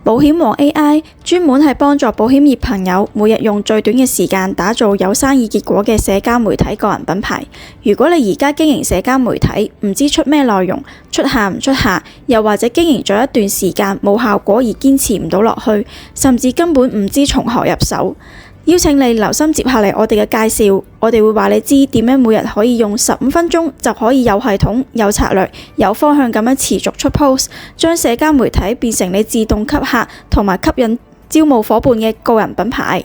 保險王 AI 專門係幫助保險業朋友每日用最短嘅時間打造有生意結果嘅社交媒體個人品牌。如果你而家經營社交媒體，唔知出咩內容，出下唔出下，又或者經營咗一段時間冇效果而堅持唔到落去，甚至根本唔知從何入手，邀請你留心接下嚟我哋嘅介紹，我哋會話你知點樣每日可以用15分鐘就可以有系統、有策略、有方向咁樣持續出 post， 將社交媒體變成你自動吸客同埋吸引招募夥伴嘅個人品牌。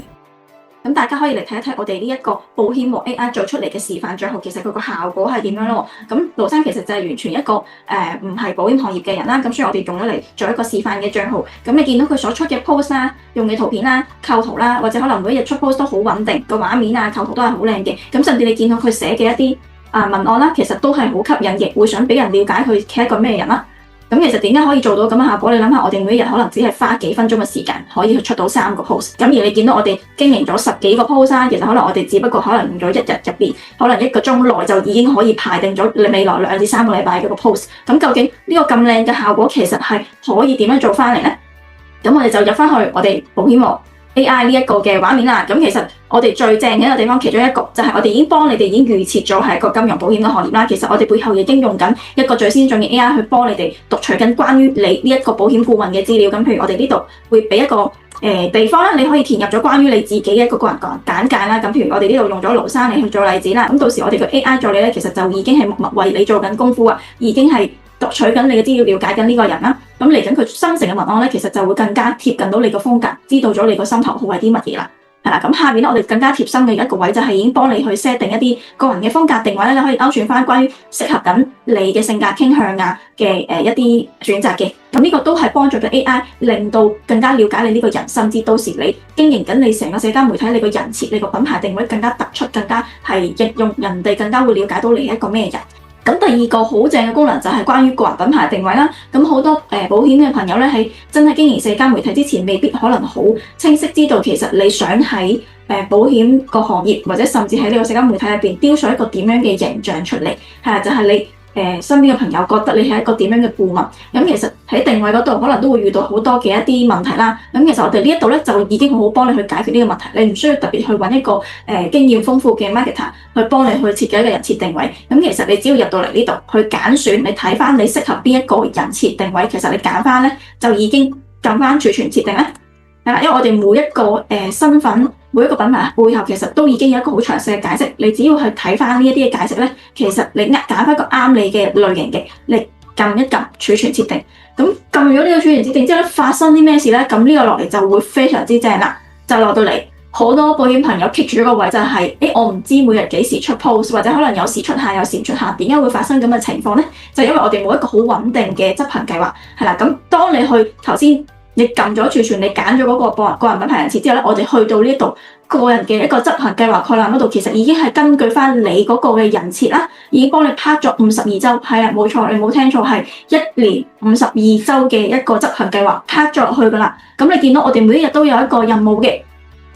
咁大家可以嚟睇一睇我哋呢一個保險王 AI 做出嚟嘅示範帳號，其實佢個效果係點樣咯？咁盧生其實就係完全一個唔係保險行業嘅人啦，咁所以我哋用咗嚟做一個示範嘅帳號。咁你見到佢所出嘅 post 啦、用嘅圖片啦、構圖啦，或者可能每一日出 post 都好穩定，個畫面啊、構圖都係好靚嘅。咁甚至你見到佢寫嘅一啲文案啦，其實都係好吸引嘅，會想俾人了解佢係一個咩人啦。咁其實點解可以做到咁嘅效果？你諗下，我哋每一日可能只係花幾分鐘嘅時間，可以去出到3個 post。咁而你見到我哋經營咗10幾個 post 啦，其實可能我哋只不過可能用咗1日入邊，可能1個鐘內就已經可以排定咗你未來2至3個禮拜嘅個 post。咁究竟呢個咁靚嘅效果，其實係可以點樣做翻嚟呢？咁我哋就入翻去我哋保險王 AI 呢一個嘅畫面啦。咁其實我哋最正嘅一個地方，其中一個就係我哋已經幫你哋已經預設咗係一個金融保險嘅行業啦。其實我哋背後已經用緊一個最先進嘅 AI 去幫你哋讀取緊關於你呢一個保險顧問嘅資料。咁譬如我哋呢度會俾一個地方啦，你可以填入咗關於你自己嘅一個個人簡介啦。咁譬如我哋呢度用咗盧生嚟去做例子啦。咁到時我哋個 AI 助理咧，其實就已經係默默為你做緊功夫啊，已經係讀取緊你嘅資料，了解緊呢個人啦。咁嚟緊佢生成嘅文案咧，其實就會更加貼近到你個風格，知道咗你個心頭好係啲乜嘢啦。係啦，咁下面咧，我哋更加貼心嘅一個位就係已經幫你去 set 定一啲個人嘅風格定位咧，你可以勾選翻關於適合緊你嘅性格傾向啊嘅一啲選擇嘅。咁呢個都係幫助咗 AI 令到更加了解你呢個人，甚至到時你經營緊你成個社交媒體，你個人設、你個品牌定位更加突出，更加係用人哋更加會了解到你係一個咩人。咁第二個好正嘅功能就係關於個人品牌定位啦。咁好多保險嘅朋友咧，喺真係經營社交媒體之前，未必可能好清晰知道其實你想喺保險個行業，或者甚至喺呢個社交媒體入邊雕塑一個點樣嘅形象出嚟，就係你身邊嘅朋友覺得你係一個點樣嘅顧問。咁其實喺定位嗰度可能都會遇到好多嘅一啲問題啦。咁其實我哋呢一度咧就已經好幫你去解決呢個問題，你唔需要特別去揾一個經驗豐富嘅 marketer 去幫你去設計一個人設定位。咁其實你只要入到嚟呢度去揀選，你睇翻你適合邊一個人設定位，其實你揀翻咧就已經撳翻儲存設定咧。係啦，因為我哋每一個身份，每一個品牌背後其實都已經有一個好詳細嘅解釋，你只要去睇翻呢一啲嘅解釋咧，其實你揀翻一個啱你嘅類型嘅，你撳一撳儲存設定，咁撳咗呢個儲存設定之後咧，發生啲咩事咧？咁呢個落嚟就會非常之正啦，就落到嚟好多保險朋友 keep 住一個位就係，我唔知每日幾時出 post， 或者可能有時出下，有時唔出下，點解會發生咁嘅情況咧？就因為我哋冇一個好穩定嘅執行計劃，係啦，咁當你去頭先。你撳咗儲存，你揀咗嗰個個人品牌人設之後咧，我哋去到呢度個人嘅一個執行計劃概覽嗰度，其實已經係根據翻你嗰個嘅人設啦，已經幫你拍咗52週，係啊，冇錯，你冇聽錯，係1年52週嘅一個執行計劃拍咗落去噶啦。咁你見到我哋每一日都有一個任務嘅。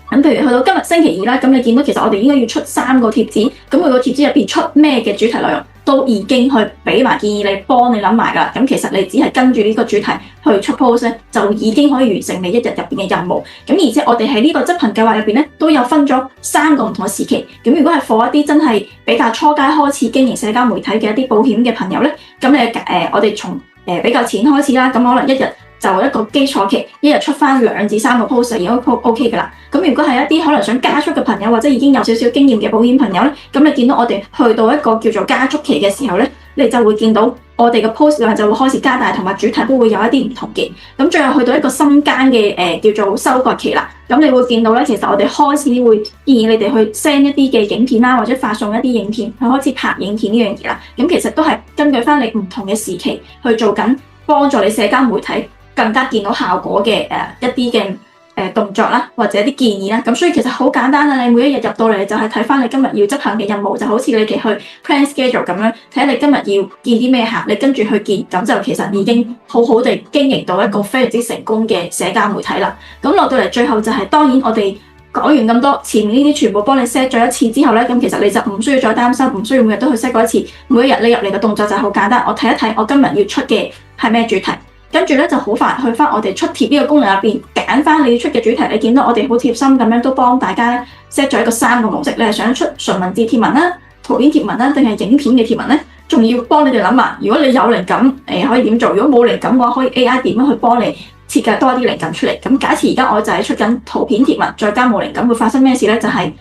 咁譬如去到今日星期2啦，咁你見到其實我哋應該要出3個貼紙，咁每個貼紙入邊出咩嘅主題內容，都已經去俾埋建議你，幫你諗埋噶啦。咁其實你只係跟住呢個主題去出 post 咧，就已經可以完成你一日入邊嘅任務。咁而且我哋喺呢個執行計劃入邊咧，都有分咗3個唔同嘅時期。咁如果係 for 一啲真係比較初階開始經營社交媒體嘅一啲保險嘅朋友咧，咁我哋從比較淺開始啦，咁可能一日就一個基礎期，一日出翻2至3個 post 已經 OK 噶啦。咁如果係一啲可能想加速嘅朋友，或者已經有少少經驗嘅保險朋友咧，咁你見到我哋去到一個叫做加速期嘅時候咧，你就會見到我哋嘅 post 量就會開始加大，同埋主題都會有一啲唔同嘅。咁最後去到一個深間嘅叫做收割期啦。咁你會見到咧，其實我哋開始會建議你哋去 send 一啲嘅影片啦，或者發送一啲影片去開始拍影片呢樣嘢啦。咁其實都係根據翻你唔同嘅時期去做緊，幫助你社交媒體更加見到效果嘅一啲嘅動作啦，或者一啲建議啦。咁所以其實好簡單啦，你每一日入到嚟就係睇翻你今日要執行嘅任務，就好似你哋去 plan schedule 咁樣，睇下你今日要見啲咩客，你跟住去見，咁就其實已經好好地經營到一個非常之成功嘅社交媒體啦。咁落到嚟最後就係，當然我哋講完咁多，前面呢啲全部幫你 set 咗一次之後咧，咁其實你就唔需要再擔心，唔需要每日都去 set 過一次。每一日你入嚟嘅動作就係好簡單，我睇一睇我今日要出嘅係咩主題。跟住咧就好快去翻我哋出貼呢個功能入邊，揀翻你要出嘅主題。你見到我哋好貼心咁樣都幫大家咧 set 咗一個3個模式，你係想出純文字貼文啦、圖片貼文啦，定係影片嘅貼文咧？仲要幫你哋諗下，如果你有靈感，可以點做？如果冇靈感嘅話，可以 AI 點樣去幫你設計多啲靈感出嚟？咁假設而家我就係出緊圖片貼文，再加冇靈感，會發生咩事咧？就係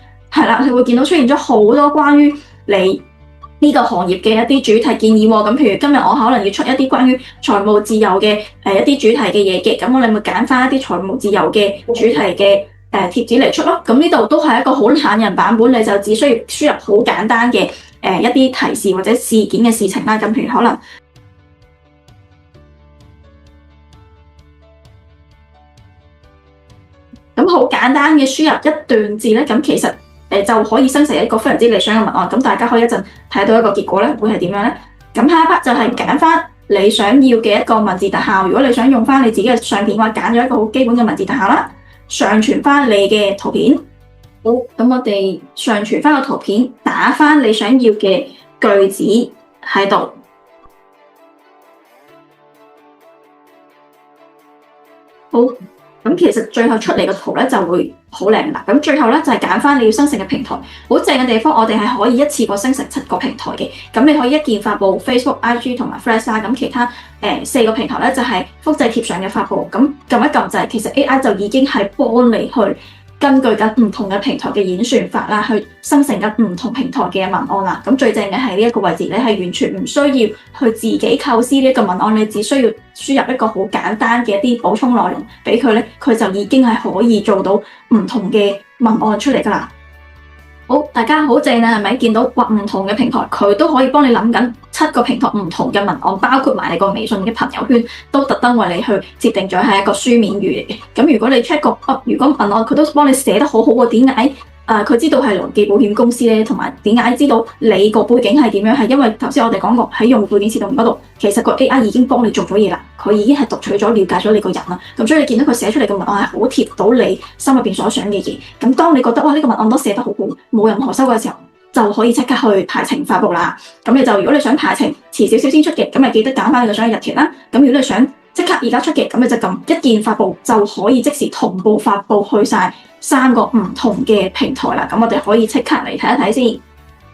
啦，你會見到出現咗好多關於你呢個行業嘅一啲主題建議喎。咁譬如今日我可能要出一啲關於財務自由嘅一啲主題嘅嘢嘅，咁我哋咪揀翻一啲財務自由嘅主題嘅貼紙嚟出咯。咁呢度都係一個好懶人版本，你就只需要輸入好簡單嘅一啲提示或者事件嘅事情啦。咁譬如可能咁好簡單嘅輸入一段字咧，咁其實就可以生成一個非常之理想嘅文案。咁大家可以一陣睇到一個結果咧，會係點樣咧？咁下一 part 就係揀翻你想要嘅一個文字特效。如果你想用翻你自己嘅相片嘅話，揀咗一個好基本嘅文字特效啦，上傳翻你嘅圖片。好，咁我哋上傳翻個圖片，打翻你想要嘅句子喺度。好，咁其實最後出嚟嘅圖咧就會好靚啦。咁最後咧就係揀翻你要生成嘅平台。好正嘅地方，我哋係可以一次過生成7個平台嘅。咁你可以一鍵發布 Facebook、IG 同埋 Threads 啦。咁其他4個平台咧就係複製貼上嘅發布。咁撳一撳就係，其實 AI 就已經係幫你去根據緊唔同嘅平台嘅演算法啦，去生成緊唔同平台嘅文案啦。咁最正嘅係呢一個位置，你係完全唔需要去自己構思呢一個文案，你只需要輸入一個好簡單嘅一啲補充內容俾佢咧，佢就已經係可以做到唔同嘅文案出嚟噶啦。好，大家好正啊，係咪？見到哇，唔同嘅平台佢都可以幫你諗緊7個平台唔同嘅文案，包括埋你個微信嘅朋友圈，都特登為你去設定咗係一個書面語嚟嘅。咁如果你 check 個如果文案佢都幫你寫得好好喎，點解？佢知道係勞記保險公司咧，同埋點解知道你個背景係點樣？係因為頭先我哋講過喺用戶背景設定嗰度，其實個 AI 已經幫你做咗嘢啦，佢已經係讀取咗、了解咗你個人啦。咁所以你見到佢寫出嚟嘅文案係好貼到你心入邊所想嘅嘢。咁當你覺得哇呢個文案都寫得好好，冇任何修改嘅時候，就可以即刻去排程發布啦。咁你就如果你想排程遲少少先出嘅，咁咪記得揀翻你個想嘅日期啦。咁如果你想即刻而家出嘅，咁你就撳一鍵發布，就可以即時同步發布去晒3個唔同嘅平台啦。咁我哋可以即刻嚟睇一睇先。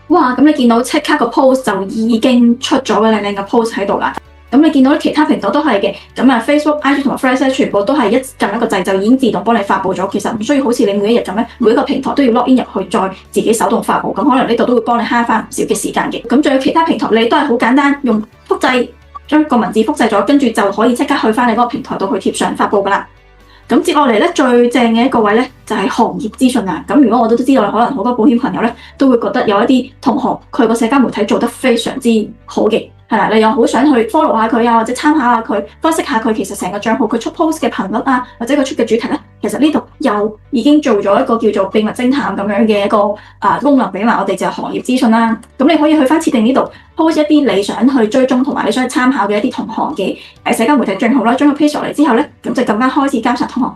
哇！咁你見到即刻個 post 就已經出咗嘅靚靚嘅 post 喺度啦。咁你見到其他平台都係嘅。咁啊 Facebook、IG 同埋 Threads 全部都係一撳一個掣就已經自動幫你發布咗。其實唔需要好似你每一日咁樣，每一個平台都要 log in 入去再自己手動發布。咁可能呢度都會幫你慳翻唔少嘅時間嘅。咁仲有其他平台你都係好簡單，用複製將個文字複製咗，跟住就可以即刻去翻你嗰個平台度去貼上發布噶啦。咁接落嚟咧，最正嘅一個位咧就係行業資訊啦。咁如果我都知道，可能好多保險朋友咧都會覺得有一啲同行佢個社交媒體做得非常之好嘅，係啦，你又好想去 follow 下佢啊，或者參考下佢，分析下佢其實成個賬號佢出 post 嘅頻率啊，或者佢出嘅主題咧，其實呢度又已經做咗一個叫做秘密偵探咁樣嘅一個功能俾埋我哋，就係行業資訊啦。咁你可以去翻設定呢度 post 一啲你想去追蹤同埋你想去參考嘅一啲同行嘅社交媒體賬號啦，將佢 paste 落嚟之後咧，咁就更加開始監察同行。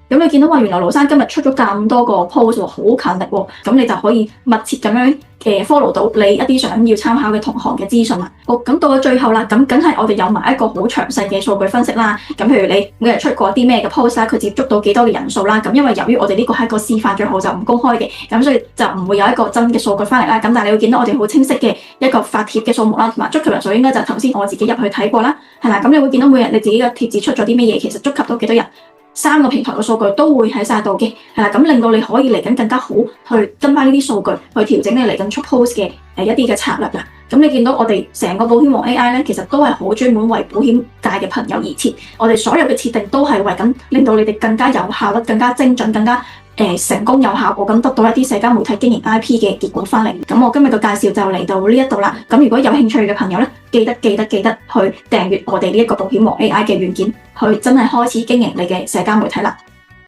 咁你見到話原來盧生今日出咗咁多個 post 喎，好勤力喎，咁你就可以密切咁樣follow 到你一啲想要參考嘅同行嘅資訊啦。好，咁到咗最後啦，咁梗係我哋有埋一個好詳細嘅數據分析啦。咁譬如你每日出過啲咩嘅 post 啦，佢接觸到幾多嘅人數啦。咁因為由於我哋呢個係一個示範賬號就唔公開嘅，咁所以就唔會有一個真嘅數據翻嚟啦。咁但係你會見到我哋好清晰嘅一個發帖嘅數目啦，同埋觸及人數應該就頭先我自己入去睇過啦，係啦。咁你會見到每日你自己嘅帖子出咗啲咩嘢，其實觸及到幾多人。3個平台嘅數據都會喺晒度嘅，係啦，咁令到你可以嚟緊更加好去跟翻呢啲數據去調整你嚟緊出 post 嘅一啲嘅策略啦。咁你見到我哋成個保險王 AI 咧，其實都係好專門為保險界嘅朋友而設，我哋所有嘅設定都係為緊令到你哋更加有效率、更加精準、更加成功有效果咁得到一啲社交媒體經營 IP 嘅結果翻嚟。咁我今日嘅介紹就嚟到呢一度啦。咁如果有興趣嘅朋友咧，記得去訂閱我哋呢一個保險王 AI 嘅軟件，去真係開始經營你嘅社交媒體啦。